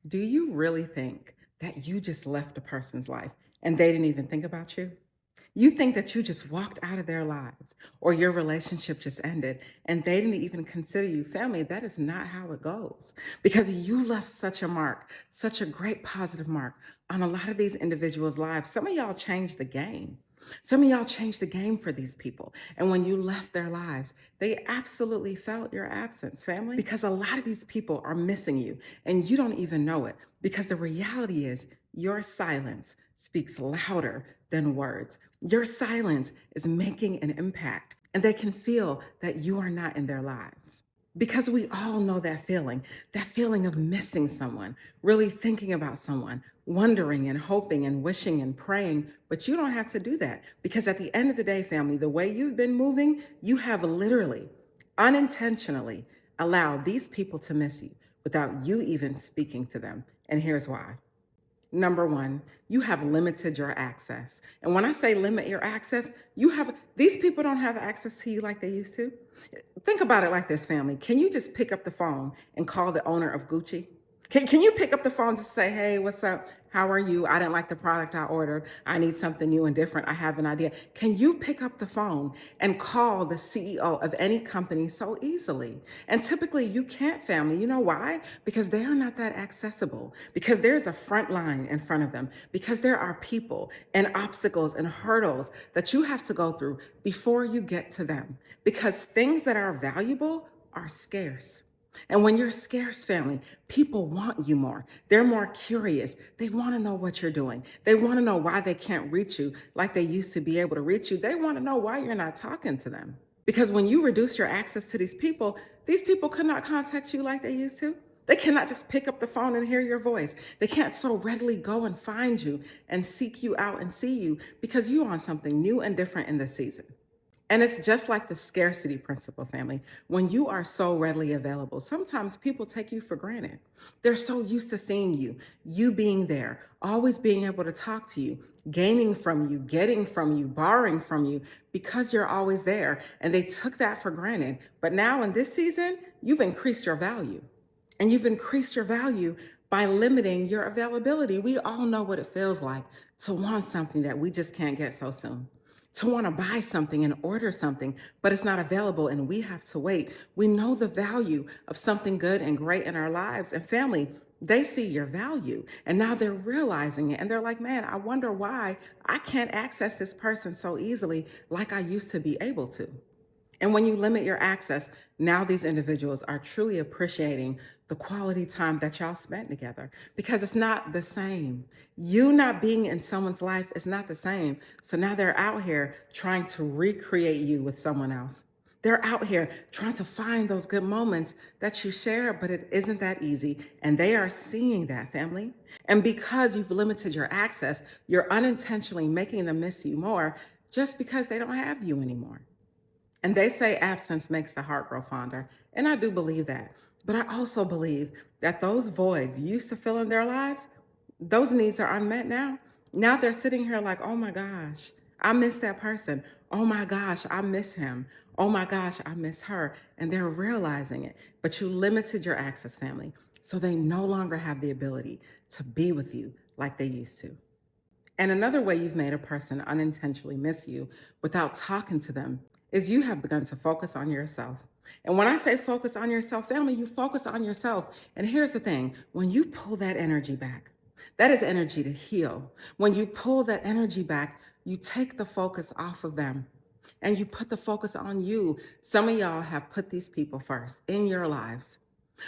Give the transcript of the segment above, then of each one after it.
Do you really think that you just left a person's life and they didn't even think about you? You think that you just walked out of their lives or your relationship just ended and they didn't even consider you family. That is not how it goes because you left such a mark, such a great positive mark on a lot of these individuals' lives. Some of y'all changed the game. Some of y'all changed the game for these people. And when you left their lives, they absolutely felt your absence, family, because a lot of these people are missing you and you don't even know it because the reality is your silence speaks louder than words. Your silence is making an impact, and they can feel that you are not in their lives. Because we all know that feeling of missing someone, really thinking about someone, wondering and hoping and wishing and praying. But you don't have to do that because at the end of the day, family, the way you've been moving, you have literally, unintentionally allowed these people to miss you without you even speaking to them. And here's why. Number one, you have limited your access. And when I say limit your access, these people don't have access to you like they used to. Think about it like this, family. Can you just pick up the phone and call the owner of Gucci? Can you pick up the phone to say, hey, what's up? How are you? I didn't like the product I ordered. I need something new and different. I have an idea. Can you pick up the phone and call the CEO of any company so easily? And typically you can't, family. You know why? Because they are not that accessible, because there's a front line in front of them, because there are people and obstacles and hurdles that you have to go through before you get to them, because things that are valuable are scarce. And when you're scarce, family, people want you more. They're more curious. They want to know what you're doing. They want to know why they can't reach you like they used to be able to reach you. They want to know why you're not talking to them. Because when you reduce your access to these people could not contact you like they used to. They cannot just pick up the phone and hear your voice. They can't so readily go and find you and seek you out and see you because you're on something new and different in this season. And it's just like the scarcity principle, family. When you are so readily available, sometimes people take you for granted. They're so used to seeing you, you being there, always being able to talk to you, gaining from you, getting from you, borrowing from you, because you're always there. And they took that for granted. But now in this season, you've increased your value. And you've increased your value by limiting your availability. We all know what it feels like to want something that we just can't get so soon, to want to buy something and order something, but it's not available and we have to wait. We know the value of something good and great in our lives. And family, they see your value and now they're realizing it. And they're like, man, I wonder why I can't access this person so easily like I used to be able to. And when you limit your access, now these individuals are truly appreciating the quality time that y'all spent together because it's not the same. You not being in someone's life is not the same. So now they're out here trying to recreate you with someone else. They're out here trying to find those good moments that you share, but it isn't that easy. And they are seeing that, family. And because you've limited your access, you're unintentionally making them miss you more just because they don't have you anymore. And they say absence makes the heart grow fonder. And I do believe that. But I also believe that those voids used to fill in their lives, those needs are unmet now. Now they're sitting here like, oh my gosh, I miss that person. Oh my gosh, I miss him. Oh my gosh, I miss her. And they're realizing it. But you limited your access, family. So they no longer have the ability to be with you like they used to. And another way you've made a person unintentionally miss you without talking to them is you have begun to focus on yourself. And when I say focus on yourself, family, you focus on yourself. And here's the thing, when you pull that energy back, that is energy to heal. When you pull that energy back, you take the focus off of them and you put the focus on you. Some of y'all have put these people first in your lives.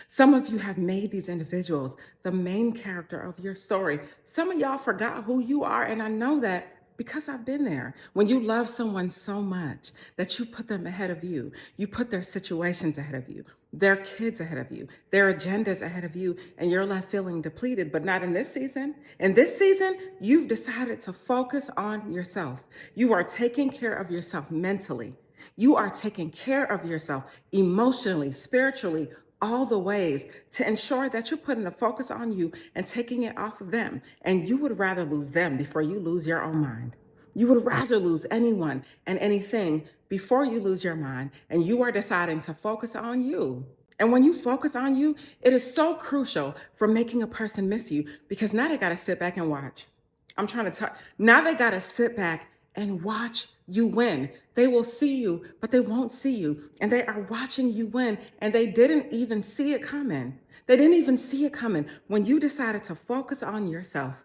Some of you have made these individuals the main character of your story. Some of y'all forgot who you are, and I know that because I've been there. When you love someone so much that you put them ahead of you, you put their situations ahead of you, their kids ahead of you, their agendas ahead of you, and you're left feeling depleted, but not in this season. In this season, you've decided to focus on yourself. You are taking care of yourself mentally. You are taking care of yourself emotionally, spiritually, all the ways to ensure that you're putting the focus on you and taking it off of them. And you would rather lose them before you lose your own mind. You would rather lose anyone and anything before you lose your mind. And you are deciding to focus on you. And when you focus on you, it is so crucial for making a person miss you because now they got to sit back and watch. I'm trying to talk. Now they got to sit back and watch you win. They will see you, but they won't see you. And they are watching you win, and they didn't even see it coming. They didn't even see it coming. When you decided to focus on yourself,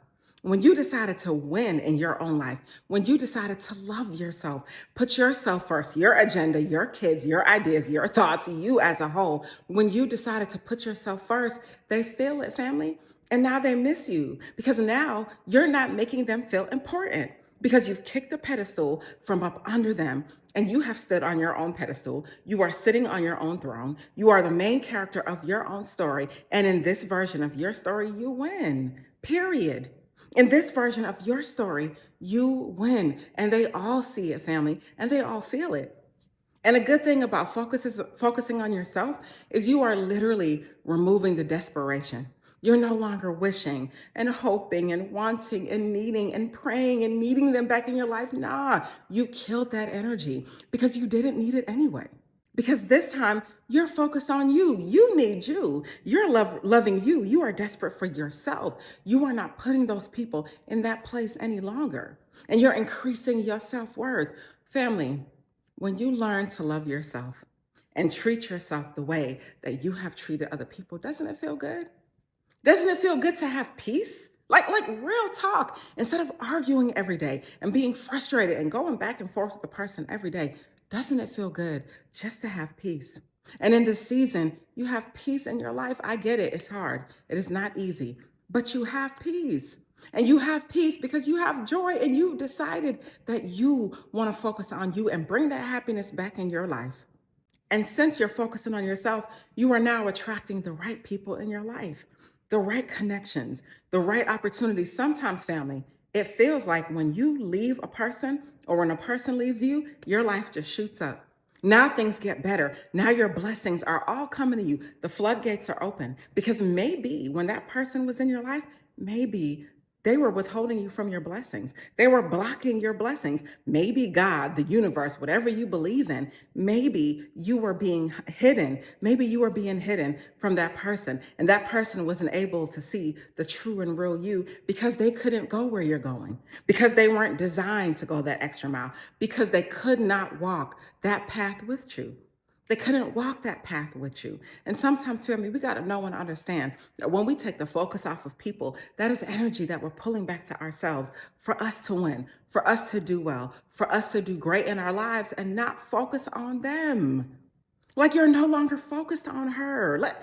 when you decided to win in your own life, when you decided to love yourself, put yourself first, your agenda, your kids, your ideas, your thoughts, you as a whole, when you decided to put yourself first, they feel it, family. And now they miss you because now you're not making them feel important because you've kicked the pedestal from up under them and you have stood on your own pedestal. You are sitting on your own throne. You are the main character of your own story. And in this version of your story, you win, period. In this version of your story, you win. And they all see it, family, and they all feel it. And a good thing about focusing on yourself is you are literally removing the desperation. You're no longer wishing and hoping and wanting and needing and praying and needing them back in your life. Nah, you killed that energy because you didn't need it anyway. Because this time you're focused on you. You need you. You're loving you. You are desperate for yourself. You are not putting those people in that place any longer. And you're increasing your self worth. Family, when you learn to love yourself and treat yourself the way that you have treated other people, doesn't it feel good? Doesn't it feel good to have peace? Like real talk. Instead of arguing every day and being frustrated and going back and forth with the person every day, doesn't it feel good just to have peace? And in this season, you have peace in your life. I get it. It's hard. It is not easy, but you have peace. And you have peace because you have joy and you've decided that you want to focus on you and bring that happiness back in your life. And since you're focusing on yourself, you are now attracting the right people in your life, the right connections, the right opportunities. Sometimes, family, it feels like when you leave a person or when a person leaves you, your life just shoots up. Now things get better. Now your blessings are all coming to you. The floodgates are open because maybe when that person was in your life, maybe they were withholding you from your blessings. They were blocking your blessings. Maybe God, the universe, whatever you believe in, maybe you were being hidden. Maybe you were being hidden from that person. And that person wasn't able to see the true and real you because they couldn't go where you're going, because they weren't designed to go that extra mile, because they could not walk that path with you. They couldn't walk that path with you. And sometimes, family, we got to know and understand that when we take the focus off of people, that is energy that we're pulling back to ourselves for us to win, for us to do well, for us to do great in our lives and not focus on them. Like you're no longer focused on her. Let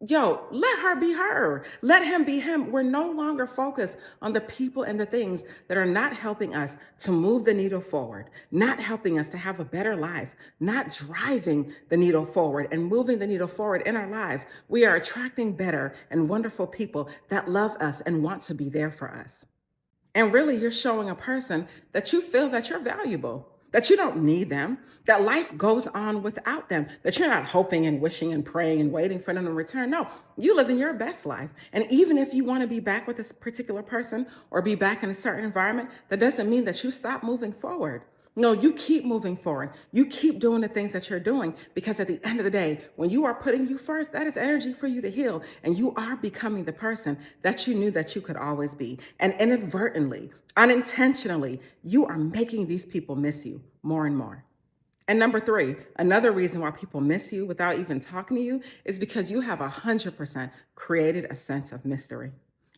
her be her. Let him be him. We're no longer focused on the people and the things that are not helping us to move the needle forward, not helping us to have a better life, not driving the needle forward and moving the needle forward in our lives. We are attracting better and wonderful people that love us and want to be there for us. And really, you're showing a person that you feel that you're valuable, that you don't need them, that life goes on without them, that you're not hoping and wishing and praying and waiting for them to return. No, you live in your best life. And even if you want to be back with this particular person or be back in a certain environment, that doesn't mean that you stop moving forward. No, you keep moving forward. You keep doing the things that you're doing because at the end of the day, when you are putting you first, that is energy for you to heal. And you are becoming the person that you knew that you could always be. And inadvertently, unintentionally, you are making these people miss you more and more. And number three, another reason why people miss you without even talking to you is because you have 100% created a sense of mystery.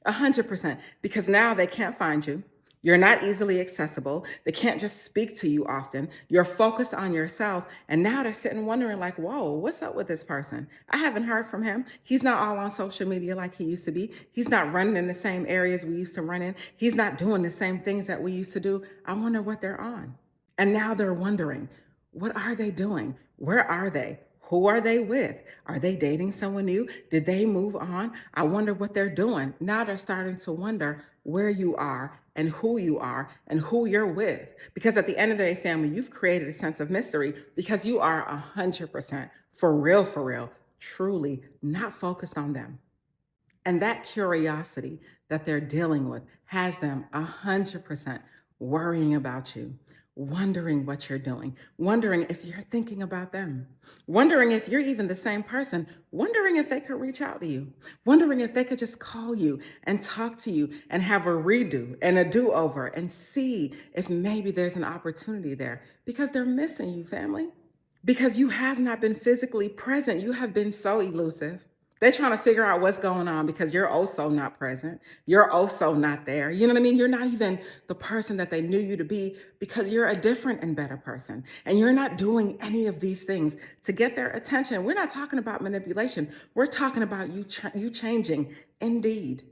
100%, because now they can't find you. You're not easily accessible. They can't just speak to you often. You're focused on yourself. And now they're sitting wondering like, whoa, what's up with this person? I haven't heard from him. He's not all on social media like he used to be. He's not running in the same areas we used to run in. He's not doing the same things that we used to do. I wonder what they're on. And now they're wondering, what are they doing? Where are they? Who are they with? Are they dating someone new? Did they move on? I wonder what they're doing. Now they're starting to wonder where you are and who you're with. Because at the end of the day, family, you've created a sense of mystery because you are 100% for real, truly not focused on them. And that curiosity that they're dealing with has them 100% worrying about you, wondering what you're doing, wondering if you're thinking about them, wondering if you're even the same person, wondering if they could reach out to you, wondering if they could just call you and talk to you and have a redo and a do-over and see if maybe there's an opportunity there because they're missing you, family. Because you have not been physically present. You have been so elusive. They're trying to figure out what's going on because you're also not present. You're also not there. You know what I mean? You're not even the person that they knew you to be because you're a different and better person. And you're not doing any of these things to get their attention. We're not talking about manipulation. We're talking about you changing indeed.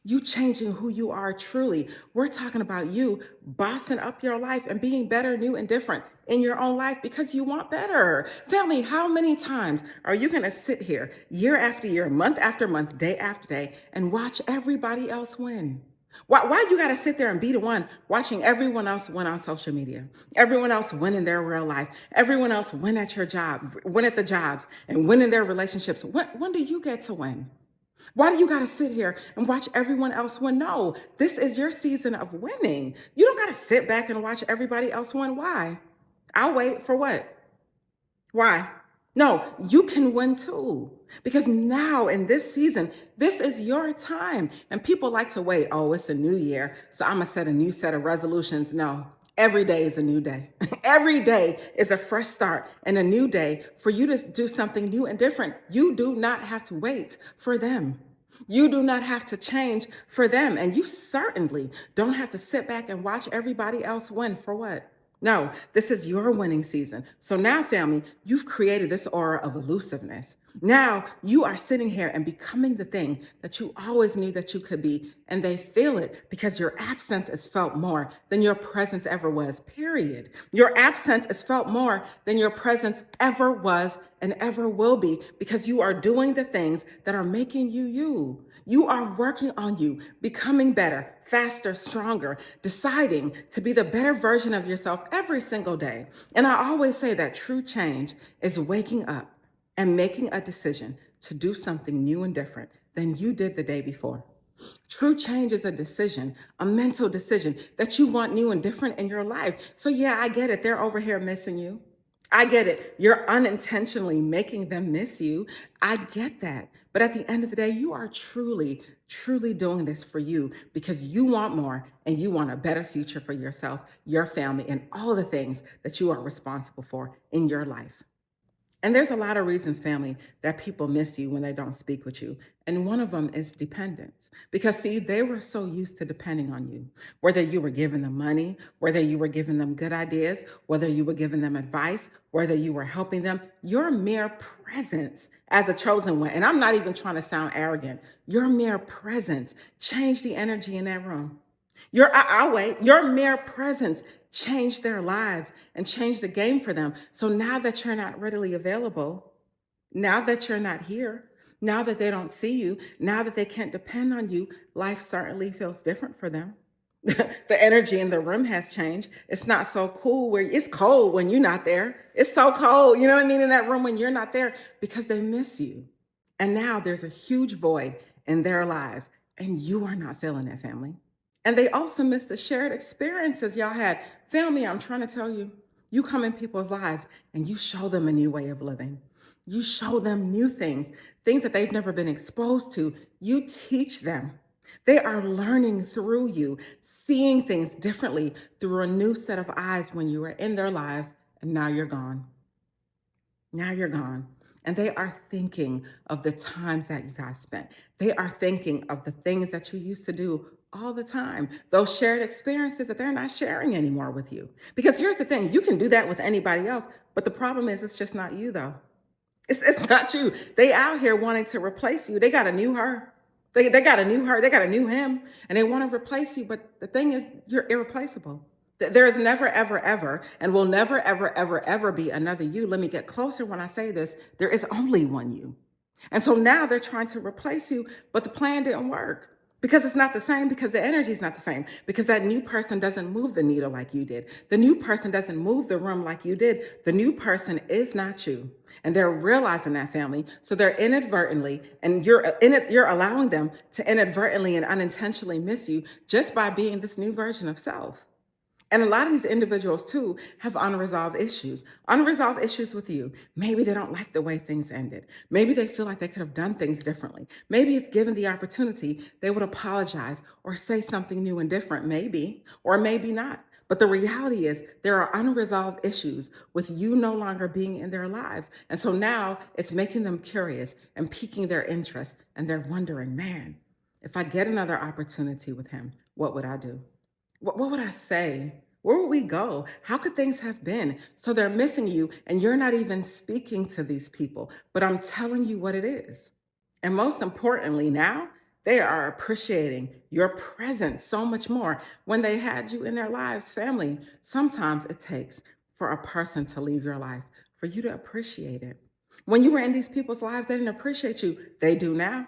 You changing who you are truly. We're talking about you bossing up your life and being better, new, and different in your own life because you want better. Family, how many times are you going to sit here year after year, month after month, day after day, and watch everybody else win? Why you got to sit there and be the one watching everyone else win on social media, everyone else win in their real life, everyone else win at your job, win at the jobs, and win in their relationships? When do you get to win? Why do you got to sit here and watch everyone else win? No, this is your season of winning. You don't got to sit back and watch everybody else win. Why? I'll wait for what? Why? No, you can win too. Because now in this season, this is your time. And people like to wait. Oh, it's a new year, so I'm going to set a new set of resolutions. No, every day is a new day. Every day is a fresh start and a new day for you to do something new and different. You do not have to wait for them. You do not have to change for them. And you certainly don't have to sit back and watch everybody else win for what? No, this is your winning season. So now, family, you've created this aura of elusiveness. Now you are sitting here and becoming the thing that you always knew that you could be. And they feel it because your absence is felt more than your presence ever was, period. Your absence is felt more than your presence ever was and ever will be because you are doing the things that are making you you. You are working on you, becoming better, faster, stronger, deciding to be the better version of yourself every single day. And I always say that true change is waking up and making a decision to do something new and different than you did the day before. True change is a decision, a mental decision that you want new and different in your life. So yeah, I get it. They're over here missing you. I get it. You're unintentionally making them miss you. I get that. But at the end of the day, you are truly, truly doing this for you because you want more and you want a better future for yourself, your family, and all the things that you are responsible for in your life. And there's a lot of reasons, family, that people miss you when they don't speak with you. And one of them is dependence. Because, see, they were so used to depending on you. Whether you were giving them money, whether you were giving them good ideas, whether you were giving them advice, whether you were helping them, your mere presence as a chosen one, and I'm not even trying to sound arrogant, your mere presence changed the energy in that room. I'll wait. Your mere presence changed their lives and changed the game for them. So now that you're not readily available, now that you're not here, now that they don't see you, now that they can't depend on you, life certainly feels different for them. The energy in the room has changed. It's not so cool where it's cold when you're not there. It's so cold, you know what I mean, in that room when you're not there because they miss you. And now there's a huge void in their lives and you are not feeling it, family. And they also miss the shared experiences y'all had. Family, I'm trying to tell you, you come in people's lives and you show them a new way of living. You show them new things, things that they've never been exposed to. You teach them. They are learning through you, seeing things differently through a new set of eyes when you were in their lives, and now you're gone. Now you're gone. And they are thinking of the times that you guys spent. They are thinking of the things that you used to do all the time, those shared experiences that they're not sharing anymore with you. Because here's the thing, you can do that with anybody else, but the problem is it's just not you though. It's not you. They out here wanting to replace you. They got a new her. They got a new her. They got a new him, and they want to replace you. But the thing is, you're irreplaceable. There is never, ever, ever, and will never, ever, ever, ever be another you. Let me get closer when I say this. There is only one you. And so now they're trying to replace you, but the plan didn't work. Because it's not the same, because the energy is not the same, because that new person doesn't move the needle like you did. The new person doesn't move the room like you did. The new person is not you. And they're realizing that, family. So they're inadvertently, and you're allowing them to inadvertently and unintentionally miss you just by being this new version of self. And a lot of these individuals too have unresolved issues with you. Maybe they don't like the way things ended. Maybe they feel like they could have done things differently. Maybe if given the opportunity, they would apologize or say something new and different, maybe, or maybe not. But the reality is there are unresolved issues with you no longer being in their lives. And so now it's making them curious and piquing their interest. And they're wondering, man, if I get another opportunity with him, what would I do? What would I say? Where would we go? How could things have been? So they're missing you, and you're not even speaking to these people, but I'm telling you what it is. And most importantly, now they are appreciating your presence so much more when they had you in their lives. Family, sometimes it takes for a person to leave your life for you to appreciate it. When you were in these people's lives, they didn't appreciate you. They do now.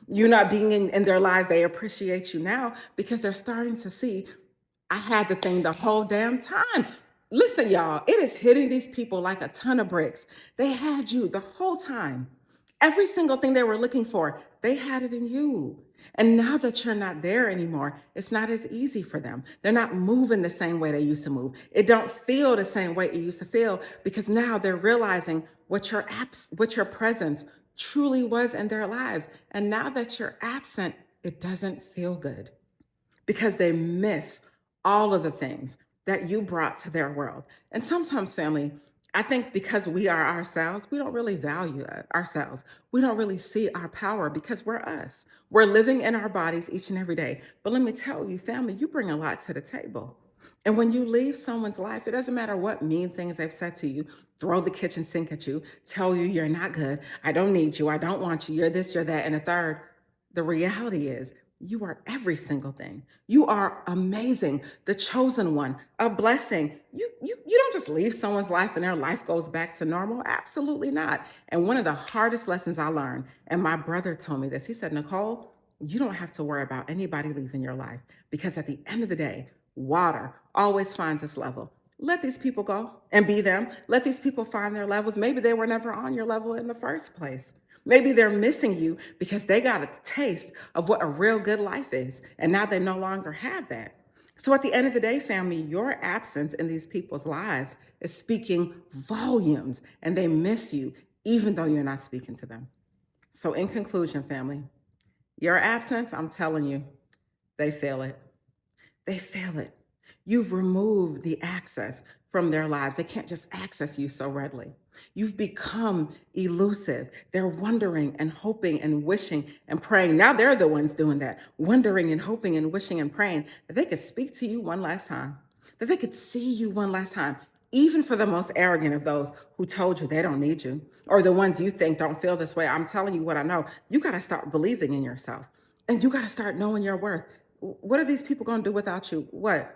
You not being in their lives, they appreciate you now because they're starting to see I had the thing the whole damn time. Listen, y'all, it is hitting these people like a ton of bricks. They had you the whole time. Every single thing they were looking for, they had it in you. And now that you're not there anymore, it's not as easy for them. They're not moving the same way they used to move. It don't feel the same way it used to feel because now they're realizing what your presence truly was in their lives. And now that you're absent, it doesn't feel good because they miss all of the things that you brought to their world. And sometimes, family, I think because we are ourselves, we don't really value ourselves. We don't really see our power because we're us. We're living in our bodies each and every day. But let me tell you, family, you bring a lot to the table. And when you leave someone's life, it doesn't matter what mean things they've said to you, throw the kitchen sink at you, tell you you're not good, I don't need you, I don't want you, you're this, you're that, and a third. The reality is you are every single thing. You are amazing, the chosen one, a blessing. You don't just leave someone's life and their life goes back to normal. Absolutely not. And one of the hardest lessons I learned, and my brother told me this, he said, Nicole, you don't have to worry about anybody leaving your life because at the end of the day, water always finds its level. Let these people go and be them. Let these people find their levels. Maybe they were never on your level in the first place. Maybe they're missing you because they got a taste of what a real good life is, and now they no longer have that. So at the end of the day, family, your absence in these people's lives is speaking volumes, and they miss you even though you're not speaking to them. So in conclusion, family, your absence, I'm telling you, they feel it. They feel it. You've removed the access from their lives. They can't just access you so readily. You've become elusive. They're wondering and hoping and wishing and praying. Now they're the ones doing that, wondering and hoping and wishing and praying that they could speak to you one last time, that they could see you one last time, even for the most arrogant of those who told you they don't need you, or the ones you think don't feel this way. I'm telling you what I know. You got to start believing in yourself, and you got to start knowing your worth. What are these people going to do without you? Where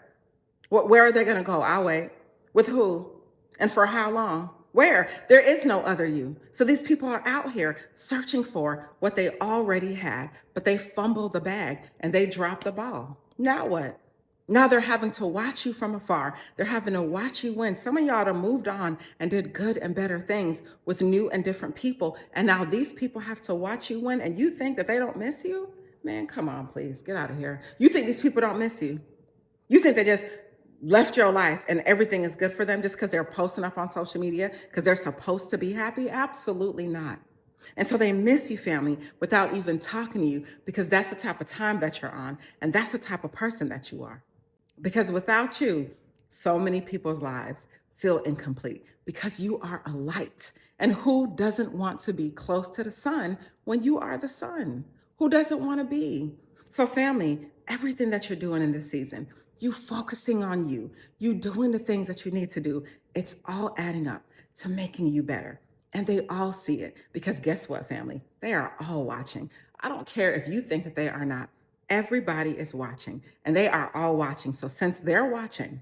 are they going to go? I'll wait. With who? And for how long? Where? There is no other you. So these people are out here searching for what they already had, but they fumbled the bag and they dropped the ball. Now what? Now they're having to watch you from afar. They're having to watch you win. Some of y'all have moved on and did good and better things with new and different people. And now these people have to watch you win, and you think that they don't miss you? Man, come on, please. Get out of here. You think these people don't miss you? You think they just left your life and everything is good for them just because they're posting up on social media because they're supposed to be happy? Absolutely not. And so they miss you, family, without even talking to you because that's the type of time that you're on and that's the type of person that you are. Because without you, so many people's lives feel incomplete because you are a light. And who doesn't want to be close to the sun when you are the sun? Who doesn't want to be? So, family, everything that you're doing in this season, you focusing on you doing the things that you need to do, it's all adding up to making you better. And they all see it because guess what, family? They are all watching. I don't care if you think that they are not. Everybody is watching and they are all watching. So since they're watching,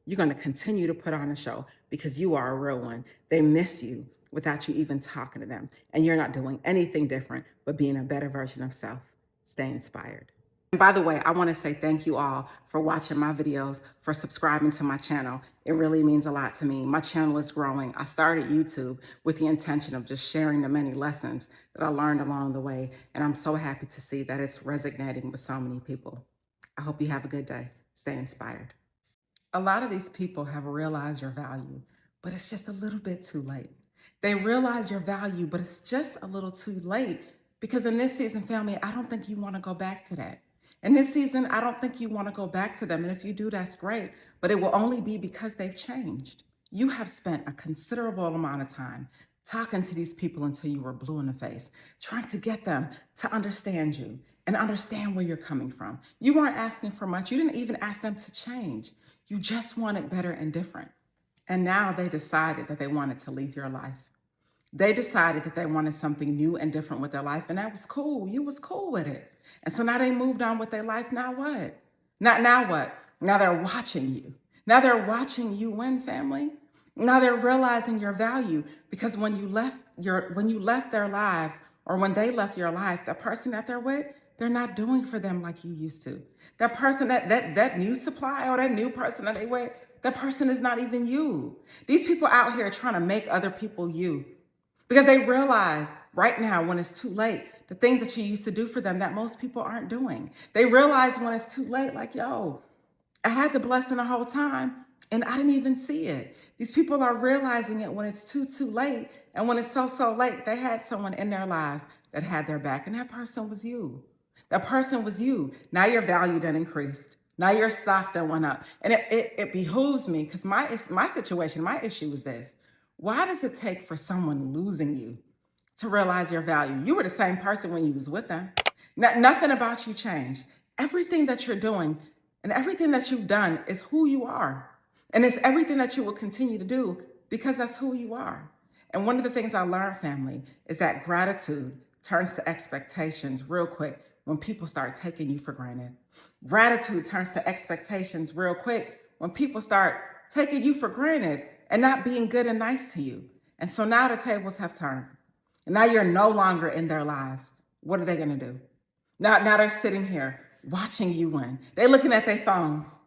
you're going to continue to put on a show because you are a real one. They miss you without you even talking to them. And you're not doing anything different but being a better version of self. Stay inspired. And by the way, I want to say thank you all for watching my videos, for subscribing to my channel. It really means a lot to me. My channel is growing. I started YouTube with the intention of just sharing the many lessons that I learned along the way. And I'm so happy to see that it's resonating with so many people. I hope you have a good day. Stay inspired. A lot of these people have realized your value, but it's just a little bit too late. They realize your value, but it's just a little too late because in this season, family, I don't think you want to go back to that. In this season, I don't think you want to go back to them. And if you do, that's great, but it will only be because they've changed. You have spent a considerable amount of time talking to these people until you were blue in the face, trying to get them to understand you and understand where you're coming from. You weren't asking for much. You didn't even ask them to change. You just wanted better and different. And now they decided that they wanted to leave your life. They decided that they wanted something new and different with their life, and that was cool. You was cool with it. And so now they moved on with their life. Now what? Not now what? Now they're watching you. Now they're watching you win, family. Now they're realizing your value because when you left their lives or when they left your life, the person that they're with, they're not doing for them like you used to. That person that new supply or that new person that they with, that person is not even you. These people out here trying to make other people you because they realize right now when it's too late, the things that you used to do for them that most people aren't doing. They realize when it's too late, like, yo, I had the blessing the whole time and I didn't even see it. These people are realizing it when it's too late. And when it's so late, they had someone in their lives that had their back. And that person was you. That person was you. Now your value done increased. Now your stock done went up. And it behooves me because my situation, my issue is this. Why does it take for someone losing you to realize your value? You were the same person when you was with them. Nothing about you changed. Everything that you're doing and everything that you've done is who you are. And it's everything that you will continue to do because that's who you are. And one of the things I learned, family, is that gratitude turns to expectations real quick when people start taking you for granted. Gratitude turns to expectations real quick when people start taking you for granted and not being good and nice to you. And so now the tables have turned. And now you're no longer in their lives. What are they going to do? Now they're sitting here watching you win. They're looking at their phones.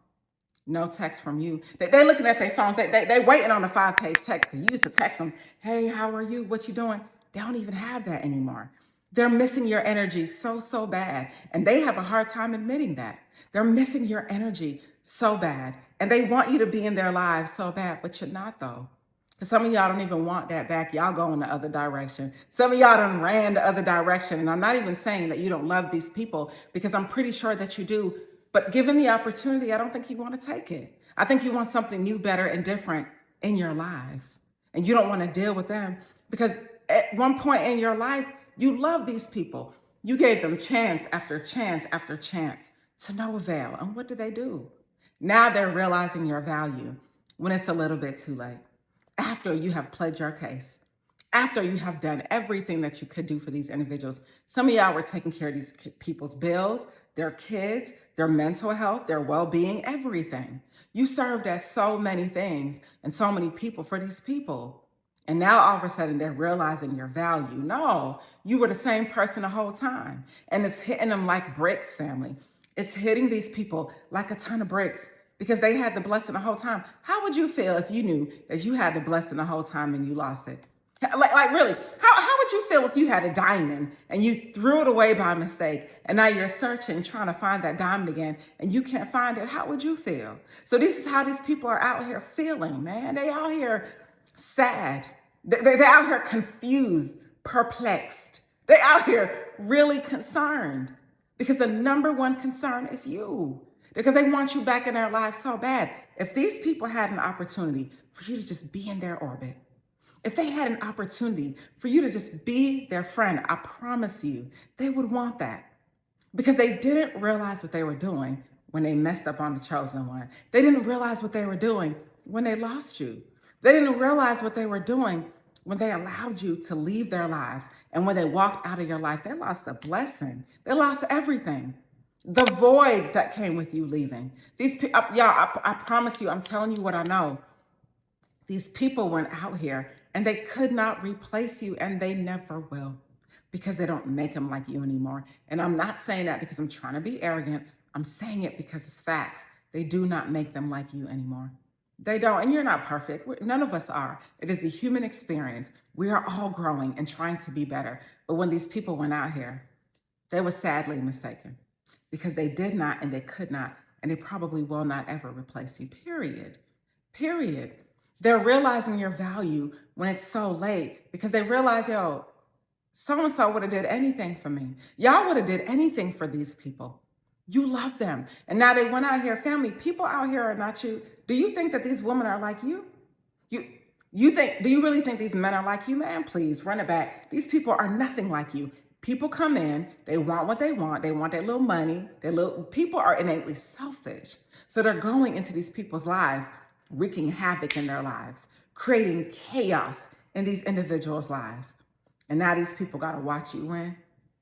No text from you. They looking at their phones. They waiting on a 5-page text because you used to text them, hey, how are you? What you doing? They don't even have that anymore. They're missing your energy so bad. And they have a hard time admitting that. They're missing your energy so bad. And they want you to be in their lives so bad, but you're not though. Because some of y'all don't even want that back. Y'all go in the other direction. Some of y'all done ran the other direction. And I'm not even saying that you don't love these people because I'm pretty sure that you do. But given the opportunity, I don't think you want to take it. I think you want something new, better, and different in your lives. And you don't want to deal with them because at one point in your life, you love these people. You gave them chance after chance after chance to no avail. And what do? Now they're realizing your value when it's a little bit too late. After you have pled your case, after you have done everything that you could do for these individuals. Some of y'all were taking care of these people's bills, their kids, their mental health, their well-being, everything. You served as so many things and so many people for these people. And now all of a sudden they're realizing your value. No, you were the same person the whole time. And it's hitting them like bricks, family. It's hitting these people like a ton of bricks because they had the blessing the whole time. How would you feel if you knew that you had the blessing the whole time and you lost it? Like really, how would you feel if you had a diamond and you threw it away by mistake and now you're searching, trying to find that diamond again and you can't find it? How would you feel? So this is how these people are out here feeling, man. They out here sad. They're out here confused, perplexed. They're out here really concerned because the number one concern is you. Because they want you back in their lives so bad. If these people had an opportunity for you to just be in their orbit, if they had an opportunity for you to just be their friend, I promise you, they would want that because they didn't realize what they were doing when they messed up on the chosen one. They didn't realize what they were doing when they lost you. They didn't realize what they were doing when they allowed you to leave their lives. And when they walked out of your life, they lost a blessing. They lost everything. The voids that came with you leaving. I promise you, I'm telling you what I know. These people went out here and they could not replace you and they never will because they don't make them like you anymore. And I'm not saying that because I'm trying to be arrogant. I'm saying it because it's facts. They do not make them like you anymore. They don't. And you're not perfect. None of us are. It is the human experience. We are all growing and trying to be better. But when these people went out here, they were sadly mistaken because they did not and they could not and they probably will not ever replace you, period. Period. They're realizing your value when it's so late because they realize, yo, so-and-so would have did anything for me. Y'all would have did anything for these people. You love them. And now they went out here, family, people out here are not you. Do you think that these women are like you? You do you really think these men are like you? Man, please run it back. These people are nothing like you. People come in, they want what they want their little money, people are innately selfish. So they're going into these people's lives, wreaking havoc in their lives, creating chaos in these individuals' lives. And now these people got to watch you win.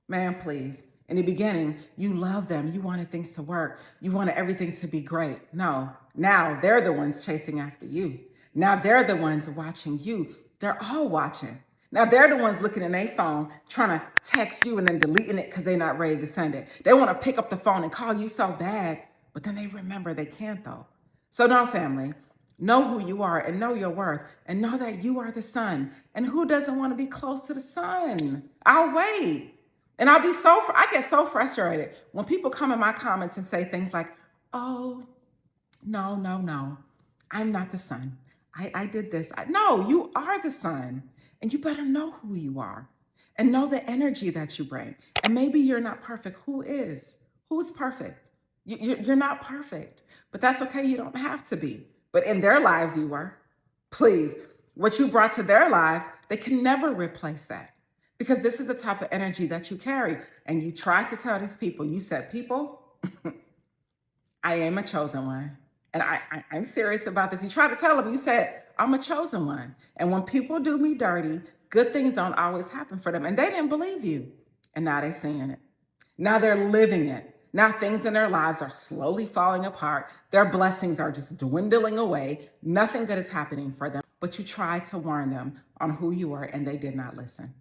Man, please. In the beginning, you loved them. You wanted things to work. You wanted everything to be great. No, now they're the ones chasing after you. Now they're the ones watching you. They're all watching. Now they're the ones looking in their phone, trying to text you and then deleting it because they're not ready to send it. They want to pick up the phone and call you so bad, but then they remember they can't though. So no, family, know who you are and know your worth and know that you are the sun. And who doesn't want to be close to the sun? I'll wait. And I get so frustrated when people come in my comments and say things like, oh, no, I'm not the sun. I did this. No, you are the sun. And you better know who you are and know the energy that you bring. And maybe you're not perfect. Who is? Who's perfect? You're not perfect, but that's okay. You don't have to be. But in their lives, you were. Please, what you brought to their lives, they can never replace that because this is the type of energy that you carry. And you tried to tell these people, you said, people, I am a chosen one. And I'm serious about this. You tried to tell them, you said, I'm a chosen one. And when people do me dirty, good things don't always happen for them. And they didn't believe you. And now they're seeing it. Now they're living it. Now things in their lives are slowly falling apart. Their blessings are just dwindling away. Nothing good is happening for them. But you tried to warn them on who you were and they did not listen.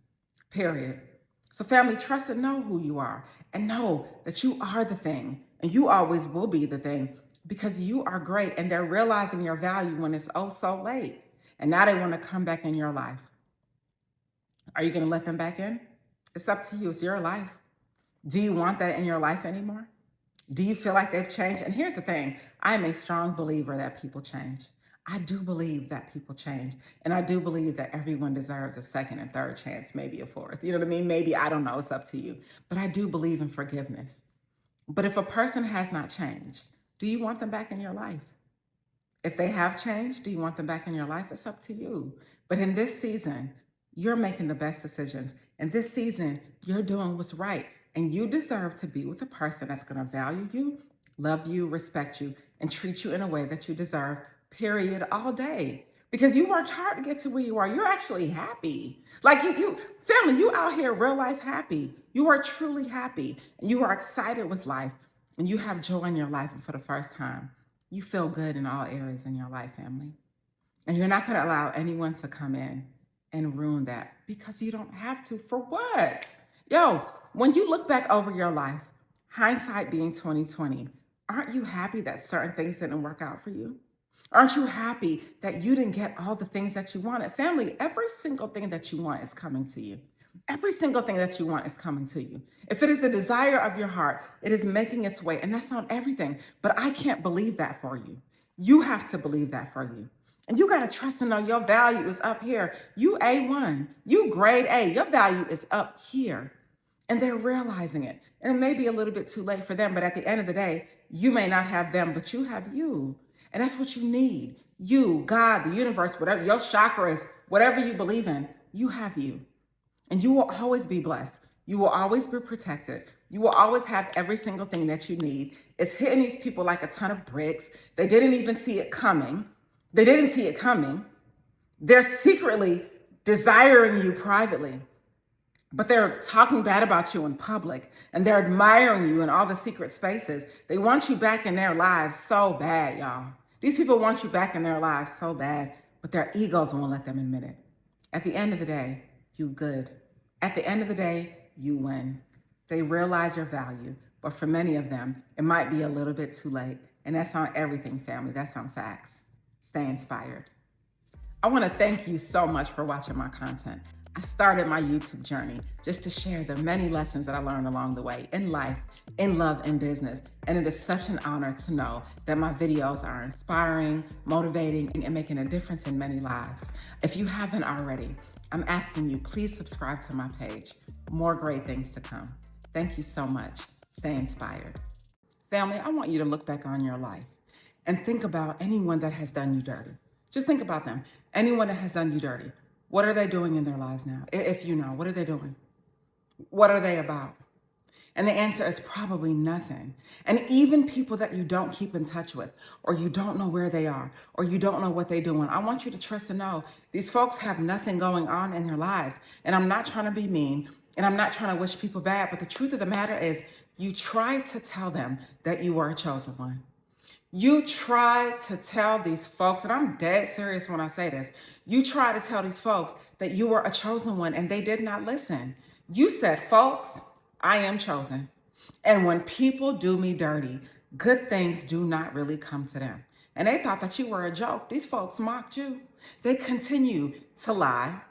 Period. So family, trust and know who you are and know that you are the thing and you always will be the thing because you are great and they're realizing your value when it's oh so late. And now they want to come back in your life. Are you going to let them back in? It's up to you. It's your life. Do you want that in your life anymore? Do you feel like they've changed? And here's the thing. I am a strong believer that people change. I do believe that people change. And I do believe that everyone deserves a second and third chance, maybe a fourth. You know what I mean? Maybe, I don't know. It's up to you. But I do believe in forgiveness. But if a person has not changed, do you want them back in your life? If they have changed, do you want them back in your life? It's up to you. But in this season, you're making the best decisions. In this season, you're doing what's right. And you deserve to be with a person that's going to value you, love you, respect you, and treat you in a way that you deserve, period, all day. Because you worked hard to get to where you are. You're actually happy. Like family, you out here real life happy. You are truly happy. And you are excited with life. And you have joy in your life. And for the first time, you feel good in all areas in your life, family. And you're not going to allow anyone to come in and ruin that because you don't have to. For what? Yo, when you look back over your life, hindsight being 2020, aren't you happy that certain things didn't work out for you? Aren't you happy that you didn't get all the things that you wanted? Family, every single thing that you want is coming to you. Every single thing that you want is coming to you. If it is the desire of your heart, it is making its way. And that's not everything. But I can't believe that for you. You have to believe that for you. And you got to trust and know your value is up here. You A1, you grade A, your value is up here. And they're realizing it. And it may be a little bit too late for them, but at the end of the day, you may not have them, but you have you. And that's what you need. You, God, the universe, whatever your chakras, whatever you believe in, you have you. And you will always be blessed. You will always be protected. You will always have every single thing that you need. It's hitting these people like a ton of bricks. They didn't even see it coming. They didn't see it coming. They're secretly desiring you privately, but they're talking bad about you in public and they're admiring you in all the secret spaces. They want you back in their lives so bad, y'all. These people want you back in their lives so bad, but their egos won't let them admit it. At the end of the day, you good. At the end of the day, you win. They realize your value, but for many of them, it might be a little bit too late. And that's on everything, family. That's on facts. Stay inspired. I want to thank you so much for watching my content. I started my YouTube journey just to share the many lessons that I learned along the way in life, in love, and business. And it is such an honor to know that my videos are inspiring, motivating, and making a difference in many lives. If you haven't already, I'm asking you, please subscribe to my page. More great things to come. Thank you so much. Stay inspired. Family, I want you to look back on your life and think about anyone that has done you dirty. Just think about them. Anyone that has done you dirty. What are they doing in their lives now? If you know, what are they doing? What are they about? And the answer is probably nothing. And even people that you don't keep in touch with, or you don't know where they are, or you don't know what they're doing, I want you to trust and know these folks have nothing going on in their lives. And I'm not trying to be mean, and I'm not trying to wish people bad, but the truth of the matter is you try to tell them that you are a chosen one. You try to tell these folks, and I'm dead serious when I say this, you try to tell these folks that you were a chosen one and they did not listen. You said, folks, I am chosen. And when people do me dirty, good things do not really come to them. And they thought that you were a joke. These folks mocked you. They continue to lie,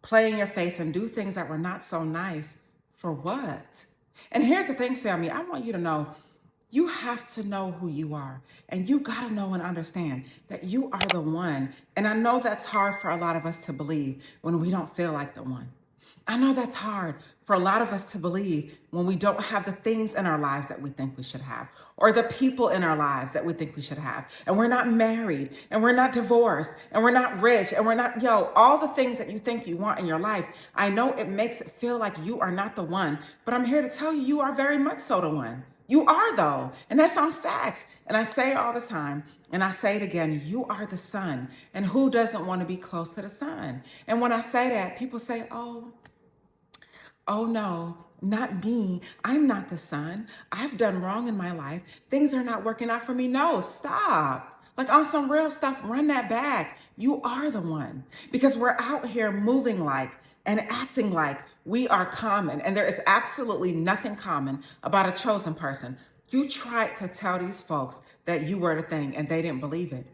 play in your face, and do things that were not so nice. For what? And here's the thing, family, I want you to know you have to know who you are, and you got to know and understand that you are the one. And I know that's hard for a lot of us to believe when we don't feel like the one. I know that's hard for a lot of us to believe when we don't have the things in our lives that we think we should have, or the people in our lives that we think we should have. And we're not married, and we're not divorced, and we're not rich, and we're not, all the things that you think you want in your life. I know it makes it feel like you are not the one, but I'm here to tell you, you are very much so the one. You are, though, and that's on facts. And I say it all the time, and I say it again, you are the sun. And who doesn't want to be close to the sun? And when I say that, people say, oh no, not me. I'm not the sun. I've done wrong in my life. Things are not working out for me. No, stop. Like on some real stuff, run that back. You are the one, because we're out here moving like and acting like we are common. And there is absolutely nothing common about a chosen person. You tried to tell these folks that you were the thing and they didn't believe it.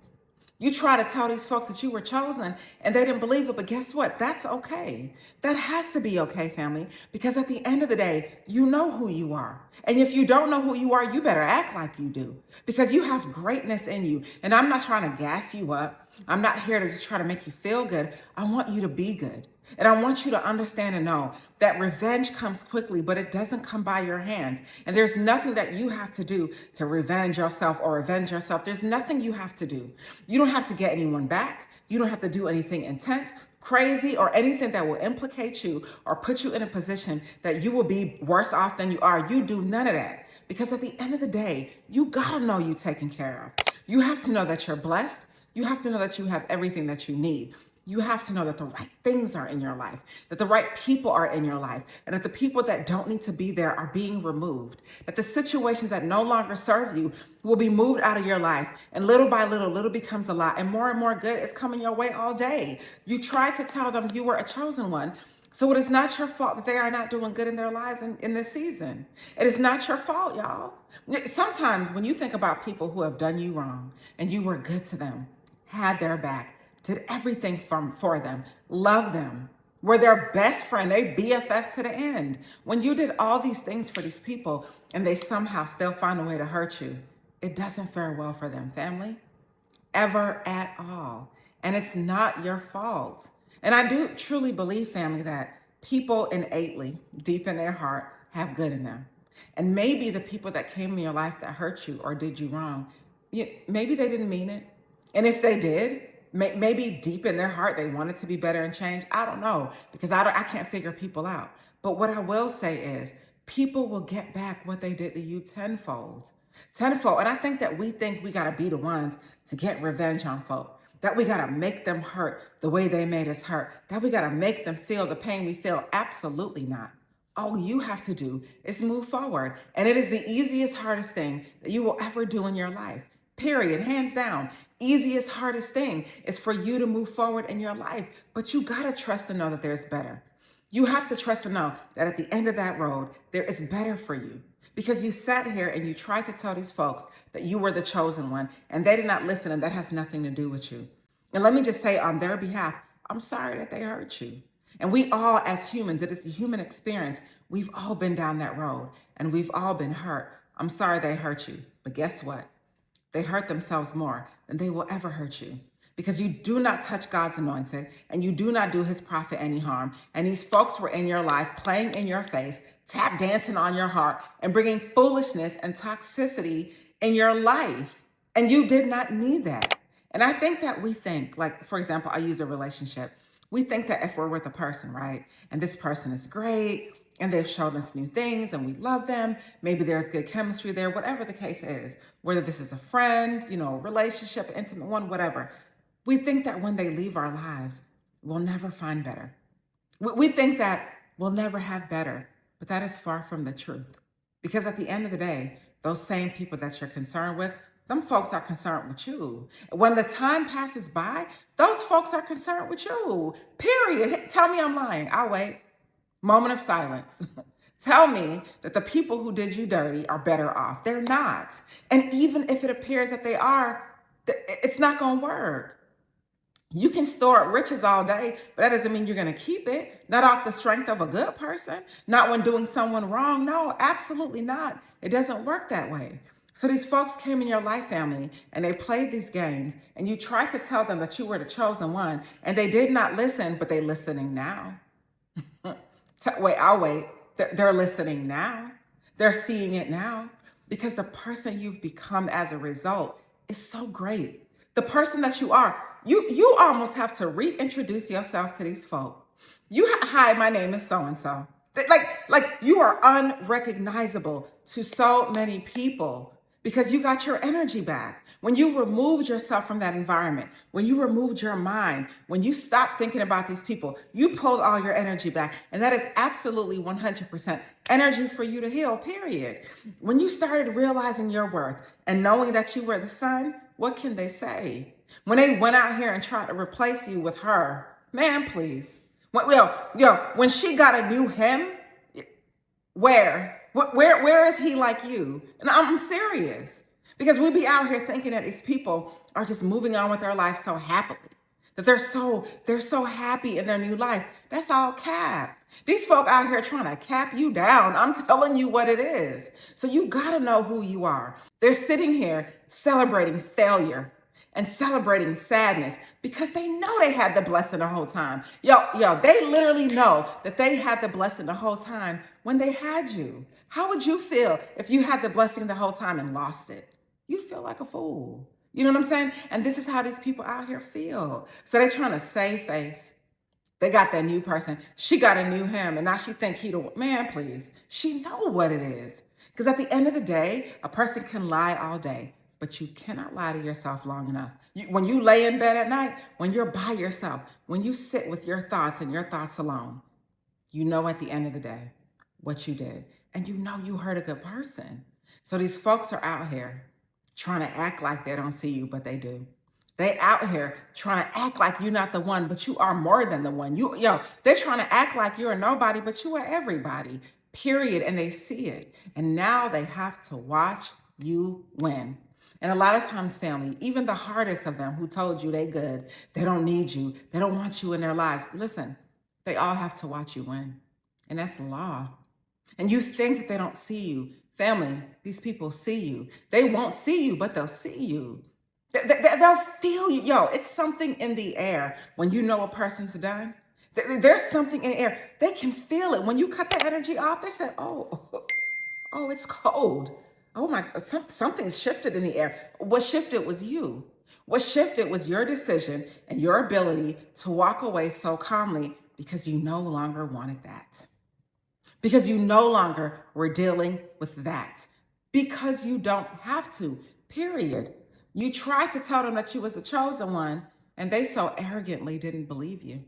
You try to tell these folks that you were chosen and they didn't believe it, but guess what? That's okay. That has to be okay, family, because at the end of the day, you know who you are. And if you don't know who you are, you better act like you do, because you have greatness in you. And I'm not trying to gas you up. I'm not here to just try to make you feel good. I want you to be good. And I want you to understand and know that revenge comes quickly, but it doesn't come by your hands. And there's nothing that you have to do to revenge yourself or avenge yourself. There's nothing you have to do. You don't have to get anyone back. You don't have to do anything intense, crazy, or anything that will implicate you or put you in a position that you will be worse off than you are. You do none of that. Because at the end of the day, you gotta know you're taken care of. You have to know that you're blessed. You have to know that you have everything that you need. You have to know that the right things are in your life, that the right people are in your life, and that the people that don't need to be there are being removed, that the situations that no longer serve you will be moved out of your life. And little by little, little becomes a lot, and more good is coming your way all day. You try to tell them you were a chosen one. So it is not your fault that they are not doing good in their lives in this season. It is not your fault, y'all. Sometimes when you think about people who have done you wrong and you were good to them, had their back, did everything for them, loved them, were their best friend, they BFF to the end. When you did all these things for these people and they somehow still find a way to hurt you, it doesn't fare well for them, family, ever at all. And it's not your fault. And I do truly believe, family, that people innately, deep in their heart, have good in them. And maybe the people that came in your life that hurt you or did you wrong, maybe they didn't mean it. And if they did, maybe deep in their heart, they wanted to be better and change. I don't know, because I can't figure people out. But what I will say is people will get back what they did to you tenfold. Tenfold. And I think that we think we got to be the ones to get revenge on folk, that we got to make them hurt the way they made us hurt, that we got to make them feel the pain we feel. Absolutely not. All you have to do is move forward. And it is the easiest, hardest thing that you will ever do in your life. Period. Hands down. Easiest, hardest thing is for you to move forward in your life. But you got to trust and know that there's better. You have to trust and know that at the end of that road, there is better for you. Because you sat here and you tried to tell these folks that you were the chosen one, and they did not listen, and that has nothing to do with you. And let me just say on their behalf, I'm sorry that they hurt you. And we all, as humans, it is the human experience. We've all been down that road and we've all been hurt. I'm sorry they hurt you, but guess what? They hurt themselves more than they will ever hurt you, because you do not touch God's anointed and you do not do his prophet any harm. And these folks were in your life, playing in your face, tap dancing on your heart, and bringing foolishness and toxicity in your life. And you did not need that. And I think that we think, like, for example, I use a relationship. We think that if we're with a person, right, and this person is great, and they've shown us new things and we love them, maybe there's good chemistry there, whatever the case is, whether this is a friend, a relationship, intimate one, whatever. We think that when they leave our lives, we'll never find better. We think that we'll never have better, but that is far from the truth. Because at the end of the day, those same people that you're concerned with, them folks are concerned with you. When the time passes by, those folks are concerned with you. Period. Tell me I'm lying. I'll wait. Moment of silence. Tell me that the people who did you dirty are better off. They're not. And even if it appears that they are, it's not going to work. You can store up riches all day, but that doesn't mean you're going to keep it. Not off the strength of a good person, not when doing someone wrong. No, absolutely not. It doesn't work that way. So these folks came in your life, family, and they played these games, and you tried to tell them that you were the chosen one, and they did not listen, but they're listening now. Wait, I'll wait. They're listening now. They're seeing it now, because the person you've become as a result is so great. The person that you are, you almost have to reintroduce yourself to these folk. Hi, my name is so-and-so. Like you are unrecognizable to so many people because you got your energy back. When you removed yourself from that environment, when you removed your mind, when you stopped thinking about these people, you pulled all your energy back. And that is absolutely 100% energy for you to heal, period. When you started realizing your worth and knowing that you were the sun, what can they say? When they went out here and tried to replace you with her, man, please. When she got a new him, where is he like you? And I'm serious, because we be out here thinking that these people are just moving on with their life so happily, that they're so happy in their new life. That's all cap. These folk out here trying to cap you down. I'm telling you what it is. So you got to know who you are. They're sitting here celebrating failure and celebrating sadness because they know they had the blessing the whole time. They literally know that they had the blessing the whole time when they had you. How would you feel if you had the blessing the whole time and lost it? You'd feel like a fool. You know what I'm saying? And this is how these people out here feel. So they're trying to save face. They got that new person. She got a new him, and now she think he the man. Please, she know what it is. Because at the end of the day, a person can lie all day, but you cannot lie to yourself long enough. When you lay in bed at night, when you're by yourself, when you sit with your thoughts and your thoughts alone, you know at the end of the day what you did, and you know you hurt a good person. So these folks are out here trying to act like they don't see you, but they do. They out here trying to act like you're not the one, but you are more than the one. They're trying to act like you're nobody, but you are everybody, period. And they see it. And now they have to watch you win. And a lot of times, family, even the hardest of them who told you they good, they don't need you, they don't want you in their lives. Listen, they all have to watch you win. And that's law. And you think that they don't see you. Family, these people see you. They won't see you, but they'll see you. They'll feel you. It's something in the air when you know a person's done. There's something in the air. They can feel it. When you cut the energy off, they say, oh, it's cold. Oh my, something's shifted in the air. What shifted was you. What shifted was your decision and your ability to walk away so calmly because you no longer wanted that. Because you no longer were dealing with that. Because you don't have to, period. You tried to tell them that you was the chosen one, and they so arrogantly didn't believe you.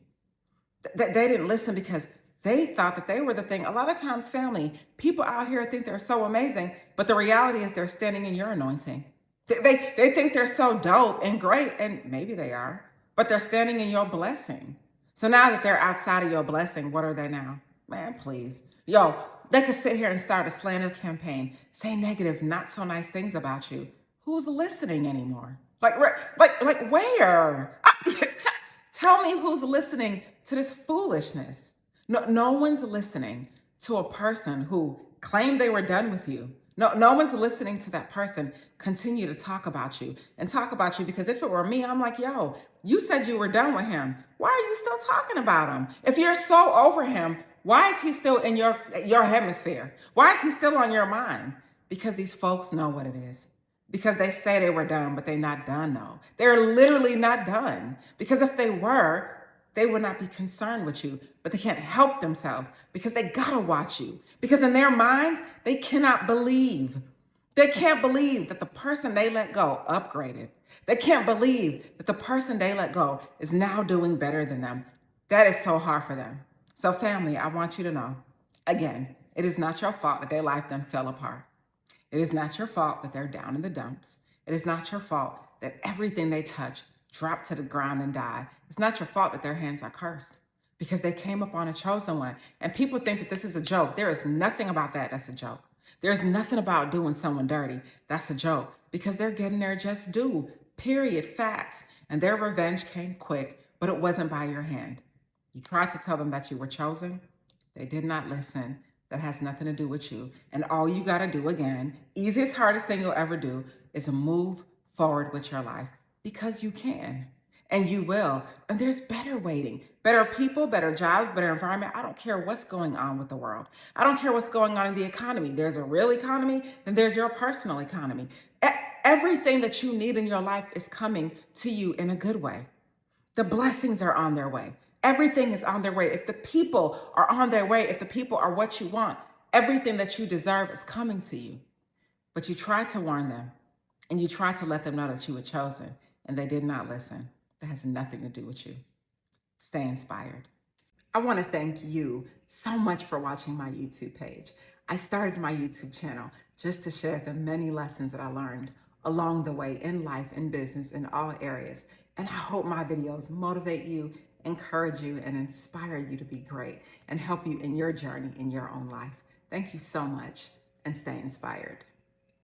They didn't listen because they thought that they were the thing. A lot of times, family, people out here think they're so amazing, but the reality is they're standing in your anointing. They think they're so dope and great, and maybe they are, but they're standing in your blessing. So now that they're outside of your blessing, what are they now? Man, please. They could sit here and start a slander campaign, say negative, not so nice things about you. Who's listening anymore? Like where? Tell me who's listening to this foolishness. No one's listening to a person who claimed they were done with you. No one's listening to that person continue to talk about you and talk about you, because if it were me, I'm like, yo, you said you were done with him. Why are you still talking about him? If you're so over him, why is he still in your hemisphere? Why is he still on your mind? Because these folks know what it is. Because they say they were done, but they're not done though. They're literally not done. Because if they were, they would not be concerned with you, but they can't help themselves because they gotta watch you. Because in their minds, they cannot believe. They can't believe that the person they let go upgraded. They can't believe that the person they let go is now doing better than them. That is so hard for them. So family, I want you to know, again, it is not your fault that their life done fell apart. It is not your fault that they're down in the dumps. It is not your fault that everything they touch dropped to the ground and died. It's not your fault that their hands are cursed, because they came upon a chosen one. And people think that this is a joke. There is nothing about that that's a joke. There's nothing about doing someone dirty that's a joke, because they're getting their just due. Period. Facts. And their revenge came quick, but it wasn't by your hand. You tried to tell them that you were chosen. They did not listen. That has nothing to do with you. And all you got to do, again, easiest, hardest thing you'll ever do, is move forward with your life, because you can and you will. And there's better waiting, better people, better jobs, better environment. I don't care what's going on with the world. I don't care what's going on in the economy. There's a real economy, then there's your personal economy. Everything that you need in your life is coming to you in a good way. The blessings are on their way. Everything is on their way. If the people are on their way, if the people are what you want, everything that you deserve is coming to you. But you tried to warn them, and you tried to let them know that you were chosen, and they did not listen. That has nothing to do with you. Stay inspired. I want to thank you so much for watching my YouTube page. I started my YouTube channel just to share the many lessons that I learned along the way in life, in business, in all areas. And I hope my videos motivate you, encourage you, and inspire you to be great and help you in your journey in your own life. Thank you so much, and stay inspired.